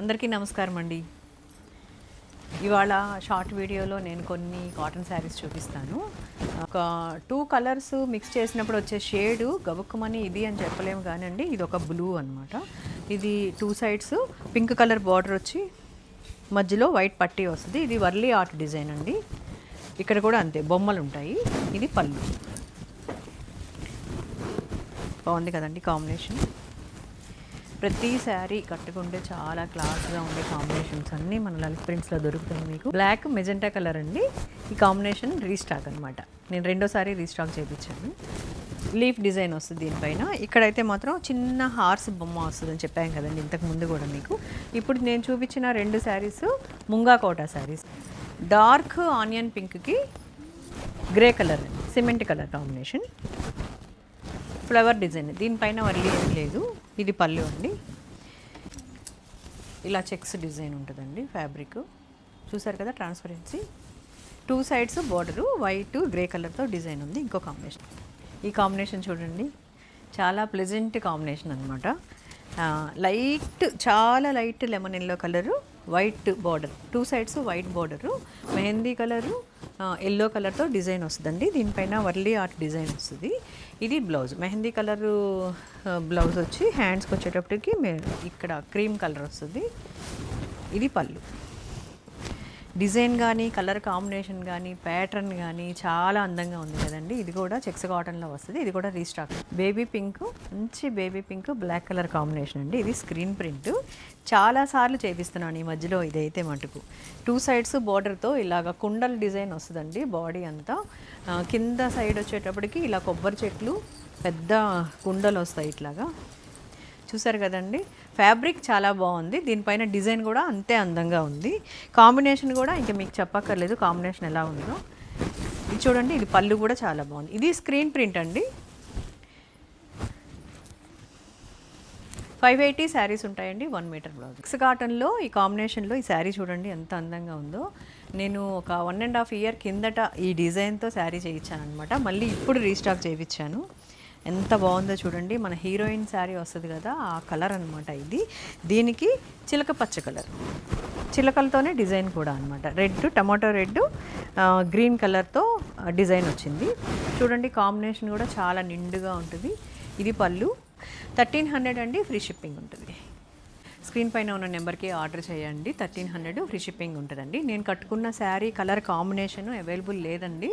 అందరికీ నమస్కారం అండి. ఇవాళ షార్ట్ వీడియోలో నేను కొన్ని కాటన్ శారీస్ చూపిస్తాను. ఒక 2 కలర్స్ మిక్స్ చేసినప్పుడు వచ్చే షేడు గబుక్కుమని ఇది అని చెప్పలేము కానండి, ఇది ఒక బ్లూ అనమాట. ఇది 2 సైడ్స్ పింక్ కలర్ బార్డర్ వచ్చి మధ్యలో వైట్ పట్టీ వస్తుంది. ఇది వర్లీ ఆర్ట్ డిజైన్ అండి. ఇక్కడ కూడా అంతే బొమ్మలు ఉంటాయి. ఇది పళ్ళు. బాగుంది కదండి కాంబినేషన్. ప్రతి శారీ కట్టుకుంటే చాలా క్లాస్గా ఉండే కాంబినేషన్స్ అన్నీ మన లలిత్ ప్రింట్స్లో దొరుకుతాయి మీకు. బ్లాక్ మెజెంటా కలర్ అండి. ఈ కాంబినేషన్ రీస్టాక్ అనమాట. నేను రెండోసారి రీస్టాక్ చేయించాను. లీఫ్ డిజైన్ వస్తుంది దీనిపైన. ఇక్కడైతే మాత్రం చిన్న హార్స్ బొమ్మ వస్తుంది అని చెప్పాను కదండి ఇంతకు ముందు కూడా మీకు. ఇప్పుడు నేను చూపించిన 2 saris Munga Kota saris. Dark onion పింక్కి grey colour, cement colour combination, flower design. దీనిపైన వర్లీ ఏం లేదు. ఇది పళ్ళు అండి. ఇలా చెక్స్ డిజైన్ ఉంటుందండి. ఫ్యాబ్రిక్ చూసారు కదా, transparency. 2 sides border white grey కలర్తో డిజైన్ ఉంది. ఇంకో కాంబినేషన్, ఈ కాంబినేషన్ చూడండి, చాలా ప్లెజెంట్ కాంబినేషన్ అనమాట. లైట్, చాలా light lemon yellow colour, white border, 2 sides white border, mehndi colour, yellow కలర్తో డిజైన్ వస్తుందండి. దీనిపైన వర్లీ ఆర్ట్ డిజైన్ వస్తుంది. ఇది బ్లౌజ్, మెహందీ కలరు బ్లౌజ్ వచ్చి హ్యాండ్స్కి వచ్చేటప్పటికి ఇక్కడ క్రీమ్ కలర్ వస్తుంది. ఇది పళ్ళు. డిజైన్ కానీ కలర్ కాంబినేషన్ కానీ ప్యాటర్న్ కానీ చాలా అందంగా ఉంది కదండి. ఇది కూడా చెక్స్ కాటన్లో వస్తుంది. ఇది కూడా రీస్టాక్. బేబీ పింక్, మంచి baby pink black colour combination అండి. ఇది స్క్రీన్ ప్రింట్. చాలాసార్లు చేపిస్తున్నాను ఈ మధ్యలో. ఇదైతే మటుకు 2 సైడ్స్ బార్డర్తో ఇలాగ కుండల డిజైన్ వస్తుందండి. బాడీ అంతా కింద సైడ్ వచ్చేటప్పటికి ఇలా కొబ్బరి చెట్లు, పెద్ద కుండలు వస్తాయి ఇట్లాగా. చూసారు కదండి, ఫ్యాబ్రిక్ చాలా బాగుంది. దీనిపైన డిజైన్ కూడా అంతే అందంగా ఉంది. కాంబినేషన్ కూడా ఇంకా మీకు చెప్పక్కర్లేదు కాంబినేషన్ ఎలా ఉందో. ఇది చూడండి, ఇది పళ్ళు కూడా చాలా బాగుంది. ఇది స్క్రీన్ ప్రింట్ అండి. 580 శారీస్ ఉంటాయండి, 1 మీటర్ బ్లౌజ్. మిక్స్ కాటన్లో ఈ కాంబినేషన్లో ఈ శారీ చూడండి ఎంత అందంగా ఉందో. నేను ఒక 1.5 ఇయర్ కిందట ఈ డిజైన్తో శారీ చేయించాను అనమాట. మళ్ళీ ఇప్పుడు రీస్టాక్ చేయించాను. ఎంత బాగుందో చూడండి. మన హీరోయిన్ శారీ వస్తుంది కదా, ఆ కలర్ అనమాట ఇది. దీనికి చిలక పచ్చ కలర్, చిలకలతోనే డిజైన్ కూడా అనమాట. రెడ్, టమాటో రెడ్, గ్రీన్ కలర్తో డిజైన్ వచ్చింది. చూడండి కాంబినేషన్ కూడా చాలా నిండుగా ఉంటుంది. ఇది పళ్ళు. 1300 అండి, ఫ్రీ షిప్పింగ్ ఉంటుంది. స్క్రీన్ పైన ఉన్న నెంబర్కి ఆర్డర్ చేయండి. 1300 ఫ్రీ షిప్పింగ్ ఉంటుందండి. నేను కట్టుకున్న శారీ కలర్ కాంబినేషన్ అవైలబుల్ లేదండి.